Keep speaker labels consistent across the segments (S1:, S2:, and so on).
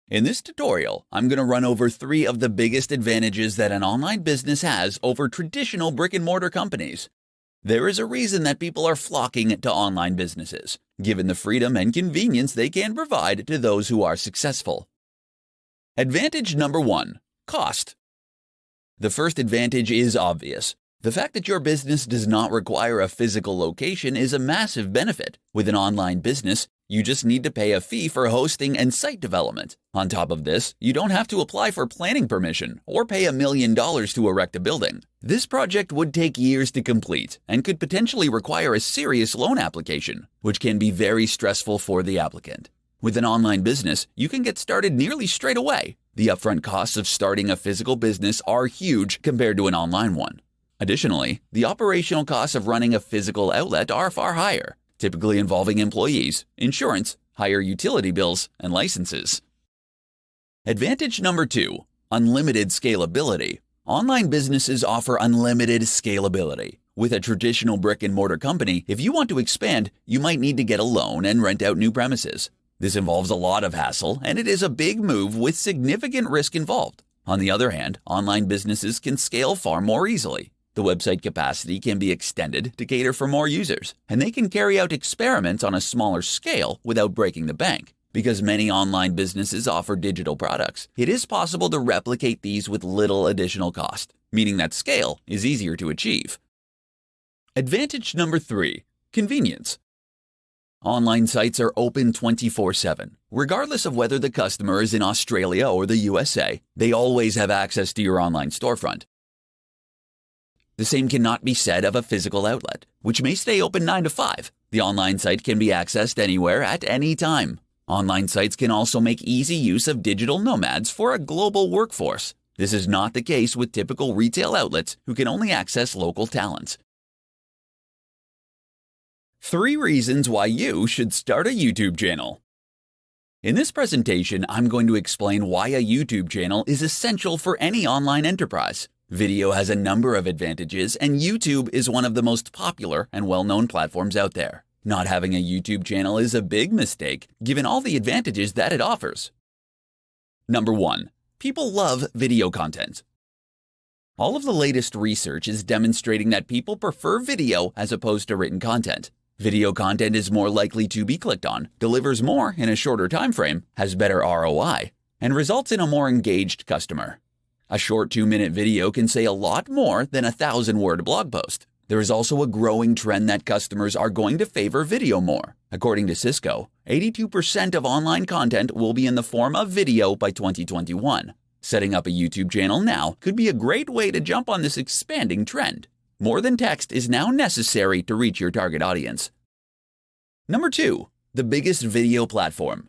S1: In this tutorial, I'm going to run over 3 of the biggest advantages that an online business has over traditional brick-and-mortar companies. There is a reason that people are flocking to online businesses, given the freedom and convenience they can provide to those who are successful. Advantage number 1: cost. The first advantage is obvious. The fact that your business does not require a physical location is a massive benefit. With an online business, you just need to pay a fee for hosting and site development. On top of this, you don't have to apply for planning permission or pay $1 million to erect a building. This project would take years to complete and could potentially require a serious loan application, which can be very stressful for the applicant. With an online business, you can get started nearly straight away. The upfront costs of starting a physical business are huge compared to an online one. Additionally, the operational costs of running a physical outlet are far higher, typically involving employees, insurance, higher utility bills, and licenses. Advantage number 2: unlimited scalability. Online businesses offer unlimited scalability. With a traditional brick-and-mortar company, if you want to expand, you might need to get a loan and rent out new premises. This involves a lot of hassle, and it is a big move with significant risk involved. On the other hand, online businesses can scale far more easily. The website capacity can be extended to cater for more users, and they can carry out experiments on a smaller scale without breaking the bank. Because many online businesses offer digital products, it is possible to replicate these with little additional cost, meaning that scale is easier to achieve. Advantage number 3: convenience. Online sites are open 24/7. Regardless of whether the customer is in Australia or the USA, they always have access to your online storefront. The same cannot be said of a physical outlet, which may stay open 9 to 5. The online site can be accessed anywhere at any time. Online sites can also make easy use of digital nomads for a global workforce. This is not the case with typical retail outlets who can only access local talents. 3 reasons why you should start a YouTube channel. In this presentation, I'm going to explain why a YouTube channel is essential for any online enterprise. Video has a number of advantages, and YouTube is one of the most popular and well-known platforms out there. Not having a YouTube channel is a big mistake, given all the advantages that it offers. Number 1. People love video content. All of the latest research is demonstrating that people prefer video as opposed to written content. Video content is more likely to be clicked on, delivers more in a shorter time frame, has better ROI, and results in a more engaged customer. A short 2-minute video can say a lot more than a 1,000-word blog post. There is also a growing trend that customers are going to favor video more. According to Cisco, 82% of online content will be in the form of video by 2021. Setting up a YouTube channel now could be a great way to jump on this expanding trend. More than text is now necessary to reach your target audience. Number 2. The biggest video platform.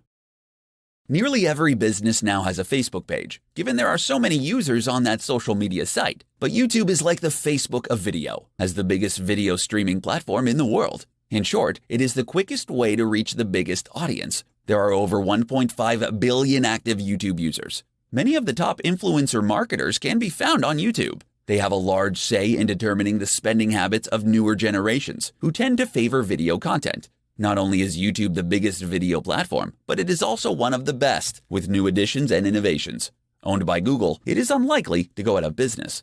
S1: Nearly every business now has a Facebook page, given there are so many users on that social media site. But YouTube is like the Facebook of video, as the biggest video streaming platform in the world. In short, it is the quickest way to reach the biggest audience. There are over 1.5 billion active YouTube users. Many of the top influencer marketers can be found on YouTube. They have a large say in determining the spending habits of newer generations, who tend to favor video content. Not only is YouTube the biggest video platform, but it is also one of the best, with new additions and innovations. Owned by Google, it is unlikely to go out of business.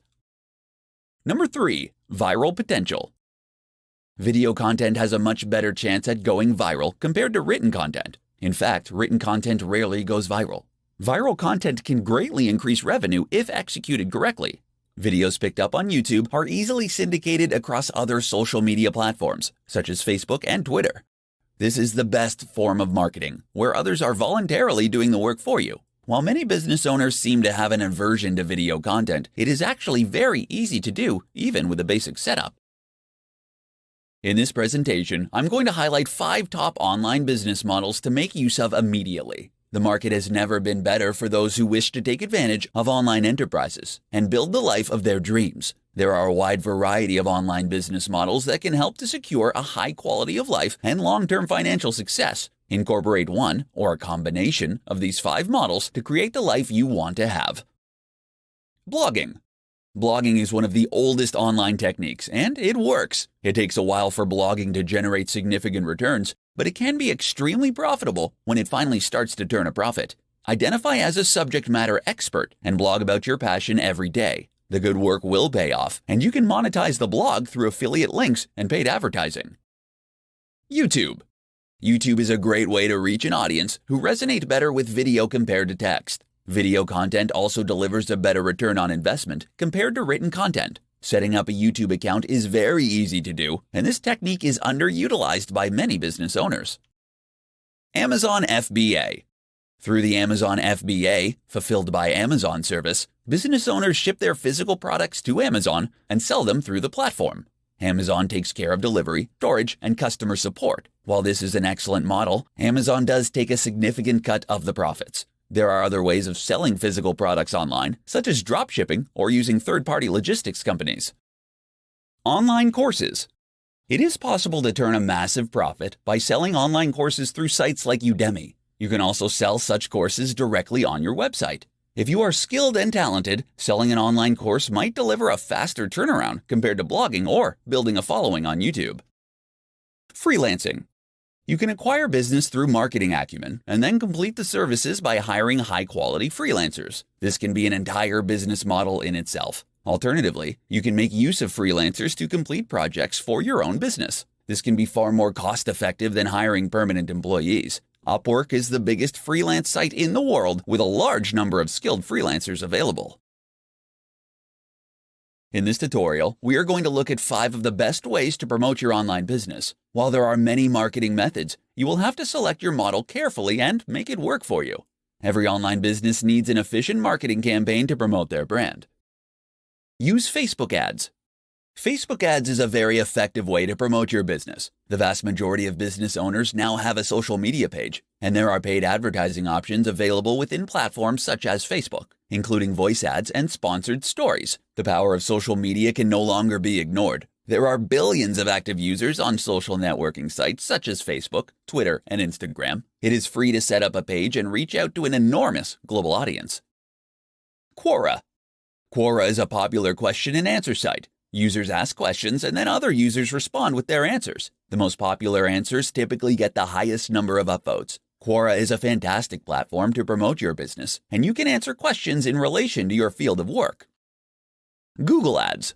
S1: Number 3. Viral potential. Video content has a much better chance at going viral compared to written content. In fact, written content rarely goes viral. Viral content can greatly increase revenue if executed correctly. Videos picked up on YouTube are easily syndicated across other social media platforms, such as Facebook and Twitter. This is the best form of marketing, where others are voluntarily doing the work for you. While many business owners seem to have an aversion to video content, it is actually very easy to do, even with a basic setup. In this presentation, I'm going to highlight 5 top online business models to make use of immediately. The market has never been better for those who wish to take advantage of online enterprises and build the life of their dreams. There are a wide variety of online business models that can help to secure a high quality of life and long-term financial success. Incorporate one or a combination of these 5 models to create the life you want to have. Blogging. Blogging is one of the oldest online techniques, and it works. It takes a while for blogging to generate significant returns, but it can be extremely profitable when it finally starts to turn a profit. Identify as a subject matter expert and blog about your passion every day. The good work will pay off, and you can monetize the blog through affiliate links and paid advertising. YouTube. YouTube is a great way to reach an audience who resonate better with video compared to text. Video content also delivers a better return on investment compared to written content. Setting up a YouTube account is very easy to do, and this technique is underutilized by many business owners. Amazon FBA. Through the Amazon FBA, Fulfilled by Amazon service, business owners ship their physical products to Amazon and sell them through the platform. Amazon takes care of delivery, storage, and customer support. While this is an excellent model, Amazon does take a significant cut of the profits. There are other ways of selling physical products online, such as dropshipping or using third-party logistics companies. Online courses. It is possible to turn a massive profit by selling online courses through sites like Udemy. You can also sell such courses directly on your website. If you are skilled and talented, selling an online course might deliver a faster turnaround compared to blogging or building a following on YouTube. Freelancing. You can acquire business through marketing acumen and then complete the services by hiring high-quality freelancers. This can be an entire business model in itself. Alternatively, you can make use of freelancers to complete projects for your own business. This can be far more cost-effective than hiring permanent employees. Upwork is the biggest freelance site in the world with a large number of skilled freelancers available. In this tutorial, we are going to look at 5 of the best ways to promote your online business. While there are many marketing methods, you will have to select your model carefully and make it work for you. Every online business needs an efficient marketing campaign to promote their brand. Use Facebook ads. Facebook ads is a very effective way to promote your business. The vast majority of business owners now have a social media page, and there are paid advertising options available within platforms such as Facebook, including voice ads and sponsored stories. The power of social media can no longer be ignored. There are billions of active users on social networking sites such as Facebook, Twitter, and Instagram. It is free to set up a page and reach out to an enormous global audience. Quora. Quora is a popular question and answer site. Users ask questions and then other users respond with their answers. The most popular answers typically get the highest number of upvotes. Quora is a fantastic platform to promote your business, and you can answer questions in relation to your field of work. Google Ads.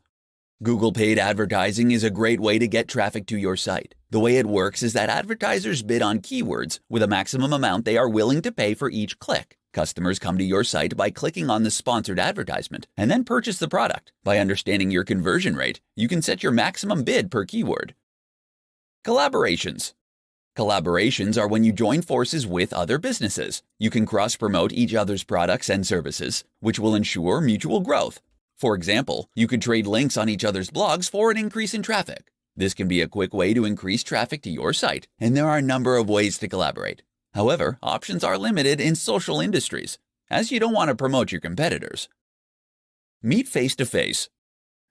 S1: Google paid advertising is a great way to get traffic to your site. The way it works is that advertisers bid on keywords with a maximum amount they are willing to pay for each click. Customers come to your site by clicking on the sponsored advertisement and then purchase the product. By understanding your conversion rate, you can set your maximum bid per keyword. Collaborations. Collaborations are when you join forces with other businesses. You can cross-promote each other's products and services, which will ensure mutual growth. For example, you could trade links on each other's blogs for an increase in traffic. This can be a quick way to increase traffic to your site, and there are a number of ways to collaborate. However, options are limited in social industries, as you don't want to promote your competitors. Meet face-to-face.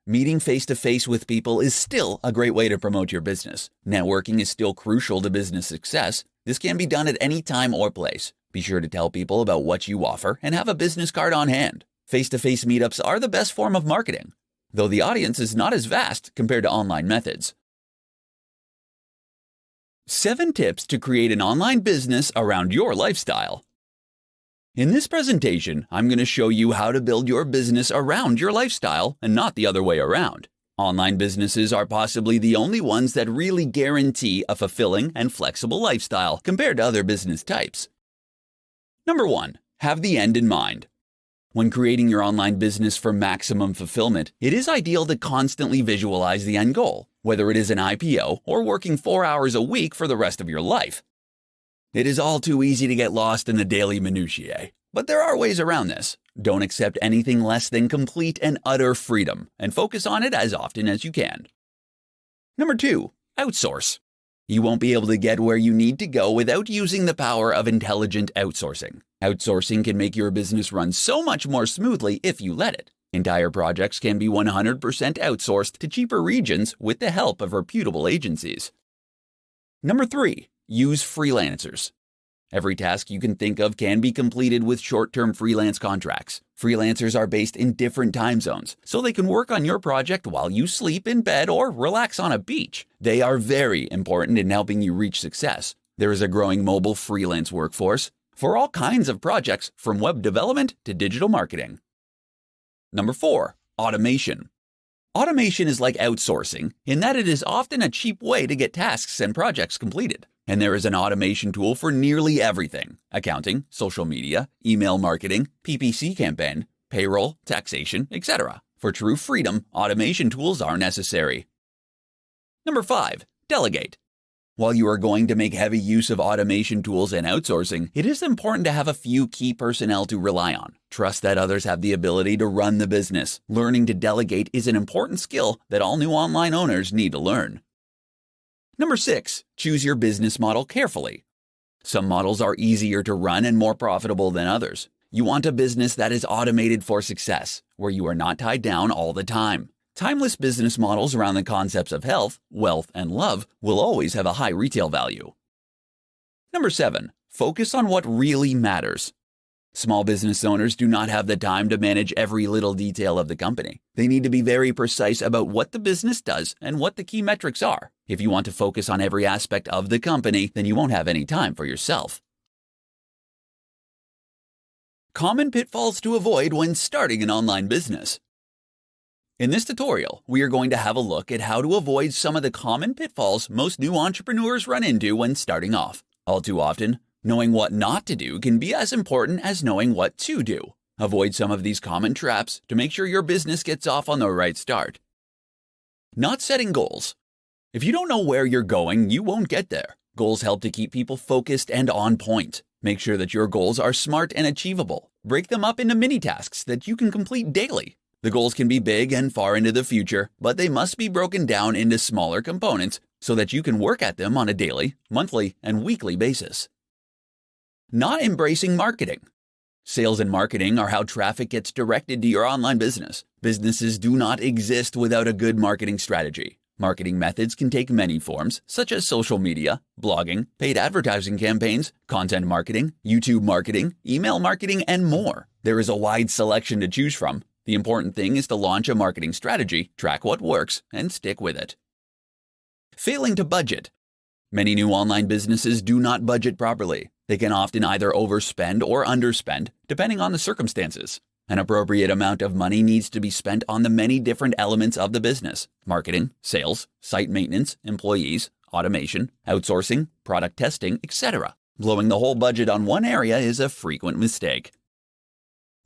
S1: Meeting face-to-face with people is still a great way to promote your business. Networking is still crucial to business success. This can be done at any time or place. Be sure to tell people about what you offer and have a business card on hand. Face-to-face meetups are the best form of marketing, though the audience is not as vast compared to online methods. 7 tips to create an online business around your lifestyle. In this presentation, I'm going to show you how to build your business around your lifestyle and not the other way around. Online businesses are possibly the only ones that really guarantee a fulfilling and flexible lifestyle compared to other business types. Number 1. Have the end in mind. When creating your online business for maximum fulfillment, it is ideal to constantly visualize the end goal, whether it is an IPO or working 4 hours a week for the rest of your life. It is all too easy to get lost in the daily minutiae, but there are ways around this. Don't accept anything less than complete and utter freedom, and focus on it as often as you can. Number 2. Outsource. You won't be able to get where you need to go without using the power of intelligent outsourcing. Outsourcing can make your business run so much more smoothly if you let it. Entire projects can be 100% outsourced to cheaper regions with the help of reputable agencies. Number 3. Use freelancers. Every task you can think of can be completed with short-term freelance contracts. Freelancers are based in different time zones, so they can work on your project while you sleep in bed or relax on a beach. They are very important in helping you reach success. There is a growing mobile freelance workforce. for all kinds of projects from web development to digital marketing. Number 4, automation. Automation is like outsourcing in that it is often a cheap way to get tasks and projects completed. And there is an automation tool for nearly everything: accounting, social media, email marketing, PPC campaign, payroll, taxation, etc. For true freedom, automation tools are necessary. Number 5, delegate. While you are going to make heavy use of automation tools and outsourcing, it is important to have a few key personnel to rely on. Trust that others have the ability to run the business. Learning to delegate is an important skill that all new online owners need to learn. Number 6, choose your business model carefully. Some models are easier to run and more profitable than others. You want a business that is automated for success, where you are not tied down all the time. Timeless business models around the concepts of health, wealth, and love will always have a high retail value. Number 7, focus on what really matters. Small business owners do not have the time to manage every little detail of the company. They need to be very precise about what the business does and what the key metrics are. If you want to focus on every aspect of the company, then you won't have any time for yourself. Common pitfalls to avoid when starting an online business. In this tutorial, we are going to have a look at how to avoid some of the common pitfalls most new entrepreneurs run into when starting off. All too often, knowing what not to do can be as important as knowing what to do. Avoid some of these common traps to make sure your business gets off on the right start. Not setting goals. If you don't know where you're going, you won't get there. Goals help to keep people focused and on point. Make sure that your goals are smart and achievable. Break them up into mini tasks that you can complete daily. The goals can be big and far into the future, but they must be broken down into smaller components so that you can work at them on a daily, monthly, and weekly basis. Not embracing marketing. Sales and marketing are how traffic gets directed to your online business. Businesses do not exist without a good marketing strategy. Marketing methods can take many forms, such as social media, blogging, paid advertising campaigns, content marketing, YouTube marketing, email marketing, and more. There is a wide selection to choose from. The important thing is to launch a marketing strategy, track what works, and stick with it. Failing to budget. Many new online businesses do not budget properly. They can often either overspend or underspend, depending on the circumstances. An appropriate amount of money needs to be spent on the many different elements of the business: marketing, sales, site maintenance, employees, automation, outsourcing, product testing, etc. Blowing the whole budget on one area is a frequent mistake.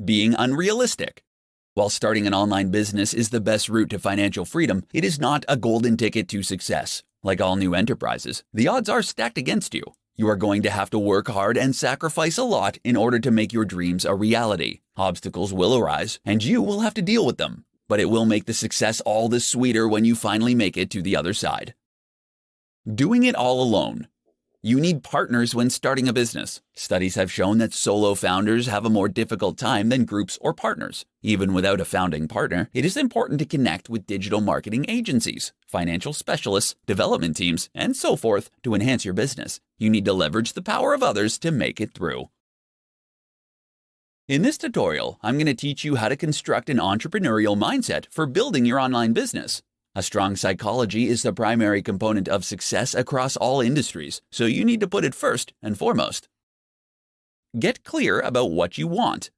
S1: Being unrealistic. While starting an online business is the best route to financial freedom, it is not a golden ticket to success. Like all new enterprises, the odds are stacked against you. You are going to have to work hard and sacrifice a lot in order to make your dreams a reality. Obstacles will arise, and you will have to deal with them. But it will make the success all the sweeter when you finally make it to the other side. Doing it all alone. You need partners when starting a business. Studies have shown that solo founders have a more difficult time than groups or partners. Even without a founding partner, it is important to connect with digital marketing agencies, financial specialists, development teams, and so forth to enhance your business. You need to leverage the power of others to make it through. In this tutorial, I'm going to teach you how to construct an entrepreneurial mindset for building your online business. A strong psychology is the primary component of success across all industries, so you need to put it first and foremost. Get clear about what you want.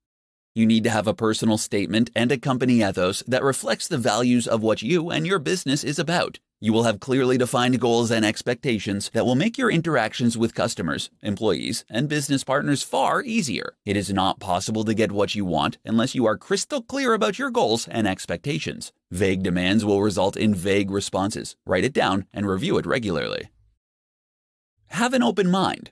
S1: You need to have a personal statement and a company ethos that reflects the values of what you and your business is about. You will have clearly defined goals and expectations that will make your interactions with customers, employees, and business partners far easier. It is not possible to get what you want unless you are crystal clear about your goals and expectations. Vague demands will result in vague responses. Write it down and review it regularly. Have an open mind.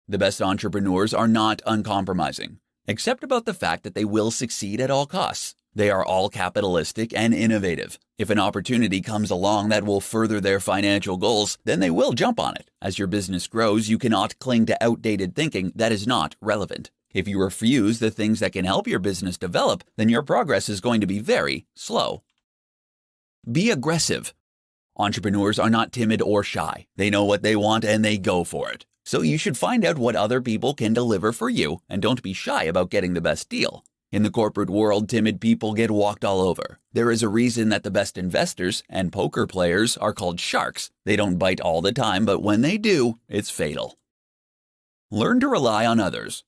S1: The best entrepreneurs are not uncompromising, except about the fact that they will succeed at all costs. They are all capitalistic and innovative. If an opportunity comes along that will further their financial goals, then they will jump on it. As your business grows, you cannot cling to outdated thinking that is not relevant. If you refuse the things that can help your business develop, then your progress is going to be very slow. Be aggressive. Entrepreneurs are not timid or shy. They know what they want and they go for it. So you should find out what other people can deliver for you and don't be shy about getting the best deal. In the corporate world, timid people get walked all over. There is a reason that the best investors and poker players are called sharks. They don't bite all the time, but when they do, it's fatal. Learn to rely on others.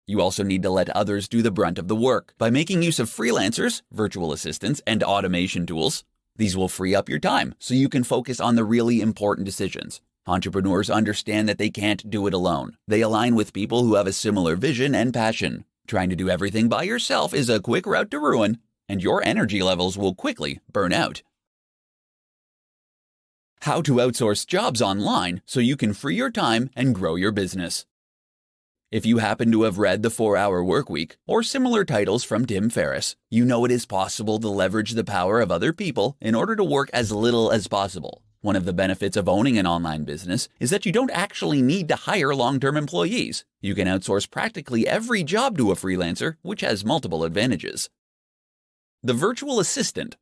S1: You also need to let others do the brunt of the work by making use of freelancers, virtual assistants, and automation tools. These will free up your time so you can focus on the really important decisions. Entrepreneurs understand that they can't do it alone. They align with people who have a similar vision and passion. Trying to do everything by yourself is a quick route to ruin, and your energy levels will quickly burn out. How to outsource jobs online so you can free your time and grow your business. If you happen to have read The 4-Hour Workweek or similar titles from Tim Ferriss, you know it is possible to leverage the power of other people in order to work as little as possible. One of the benefits of owning an online business is that you don't actually need to hire long-term employees. You can outsource practically every job to a freelancer, which has multiple advantages. The virtual assistant.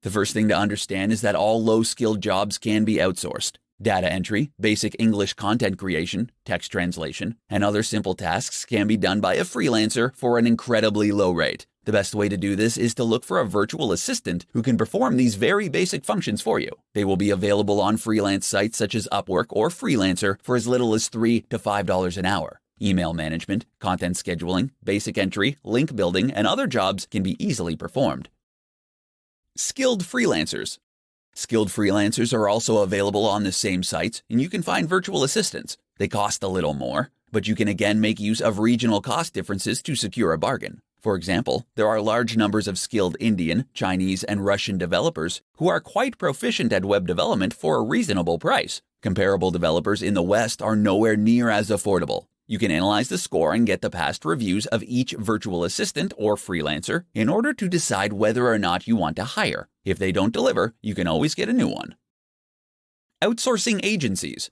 S1: The first thing to understand is that all low-skilled jobs can be outsourced. Data entry, basic English content creation, text translation, and other simple tasks can be done by a freelancer for an incredibly low rate. The best way to do this is to look for a virtual assistant who can perform these very basic functions for you. They will be available on freelance sites such as Upwork or Freelancer for as little as $3 to $5 an hour. Email management, content scheduling, basic entry, link building, and other jobs can be easily performed. Skilled freelancers. Skilled freelancers are also available on the same sites, and you can find virtual assistants. They cost a little more, but you can again make use of regional cost differences to secure a bargain. For example, there are large numbers of skilled Indian, Chinese, and Russian developers who are quite proficient at web development for a reasonable price. Comparable developers in the West are nowhere near as affordable. You can analyze the score and get the past reviews of each virtual assistant or freelancer in order to decide whether or not you want to hire. If they don't deliver, you can always get a new one. Outsourcing agencies.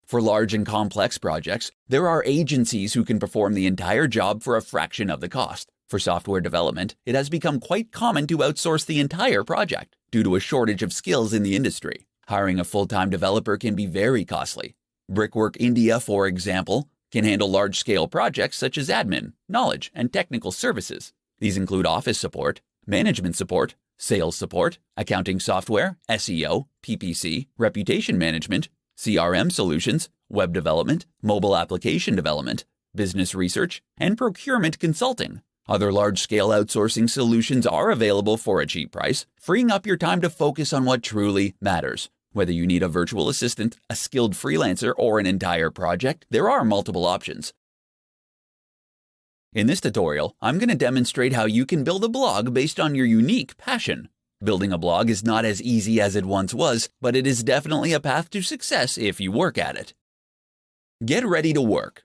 S1: For large and complex projects, there are agencies who can perform the entire job for a fraction of the cost. For software development, it has become quite common to outsource the entire project due to a shortage of skills in the industry. Hiring a full-time developer can be very costly. Brickwork India, for example, can handle large-scale projects such as admin, knowledge, and technical services. These include office support, management support, sales support, accounting software, SEO, PPC, reputation management, CRM solutions, web development, mobile application development, business research, and procurement consulting. Other large-scale outsourcing solutions are available for a cheap price, freeing up your time to focus on what truly matters. Whether you need a virtual assistant, a skilled freelancer, or an entire project, there are multiple options. In this tutorial, I'm going to demonstrate how you can build a blog based on your unique passion. Building a blog is not as easy as it once was, but it is definitely a path to success if you work at it. Get ready to work.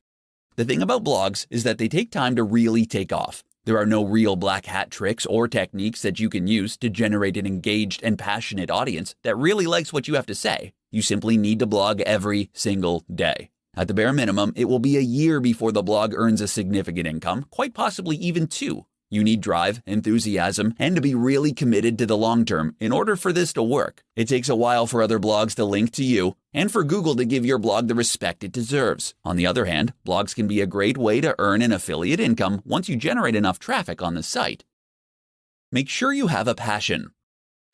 S1: The thing about blogs is that they take time to really take off. There are no real black hat tricks or techniques that you can use to generate an engaged and passionate audience that really likes what you have to say. You simply need to blog every single day. At the bare minimum, it will be a year before the blog earns a significant income, quite possibly even 2. You need drive, enthusiasm, and to be really committed to the long term in order for this to work. It takes a while for other blogs to link to you and for Google to give your blog the respect it deserves. On the other hand, blogs can be a great way to earn an affiliate income once you generate enough traffic on the site. Make sure you have a passion.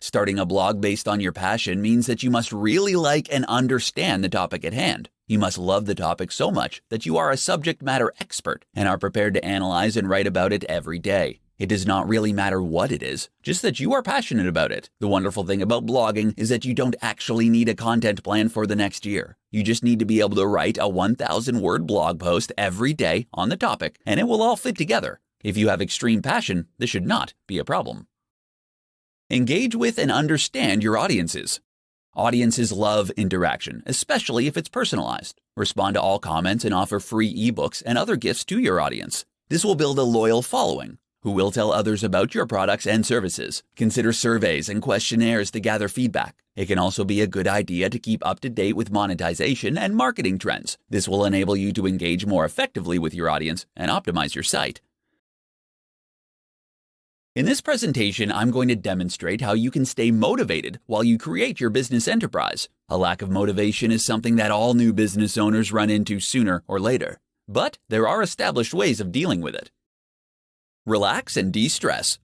S1: Starting a blog based on your passion means that you must really like and understand the topic at hand. You must love the topic so much that you are a subject matter expert and are prepared to analyze and write about it every day. It does not really matter what it is, just that you are passionate about it. The wonderful thing about blogging is that you don't actually need a content plan for the next year. You just need to be able to write a 1,000-word blog post every day on the topic, and it will all fit together. If you have extreme passion, this should not be a problem. Engage with and understand your audiences. Audiences love interaction, especially if it's personalized. Respond to all comments and offer free ebooks and other gifts to your audience. This will build a loyal following who will tell others about your products and services. Consider surveys and questionnaires to gather feedback. It can also be a good idea to keep up to date with monetization and marketing trends. This will enable you to engage more effectively with your audience and optimize your site. In this presentation, I'm going to demonstrate how you can stay motivated while you create your business enterprise. A lack of motivation is something that all new business owners run into sooner or later, but there are established ways of dealing with it. Relax and de-stress.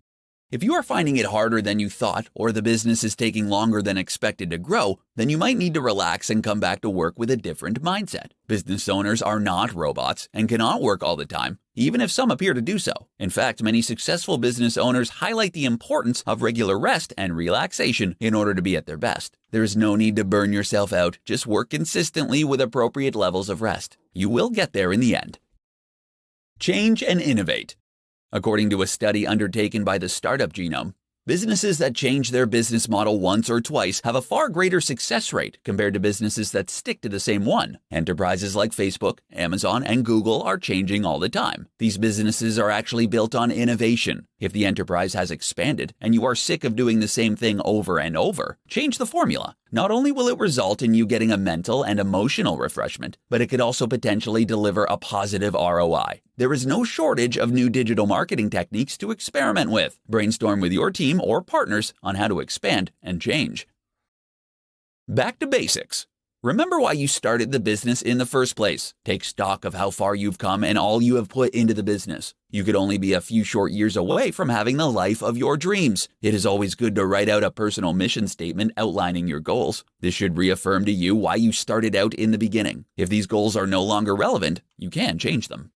S1: If you are finding it harder than you thought, or the business is taking longer than expected to grow, then you might need to relax and come back to work with a different mindset. Business owners are not robots and cannot work all the time, even if some appear to do so. In fact, many successful business owners highlight the importance of regular rest and relaxation in order to be at their best. There is no need to burn yourself out, just work consistently with appropriate levels of rest. You will get there in the end. Change and innovate. According to a study undertaken by the Startup Genome, businesses that change their business model once or twice have a far greater success rate compared to businesses that stick to the same one. Enterprises like Facebook, Amazon, and Google are changing all the time. These businesses are actually built on innovation. If the enterprise has expanded and you are sick of doing the same thing over and over, change the formula. Not only will it result in you getting a mental and emotional refreshment, but it could also potentially deliver a positive ROI. There is no shortage of new digital marketing techniques to experiment with. Brainstorm with your team or partners on how to expand and change. Back to basics. Remember why you started the business in the first place. Take stock of how far you've come and all you have put into the business. You could only be a few short years away from having the life of your dreams. It is always good to write out a personal mission statement outlining your goals. This should reaffirm to you why you started out in the beginning. If these goals are no longer relevant, you can change them.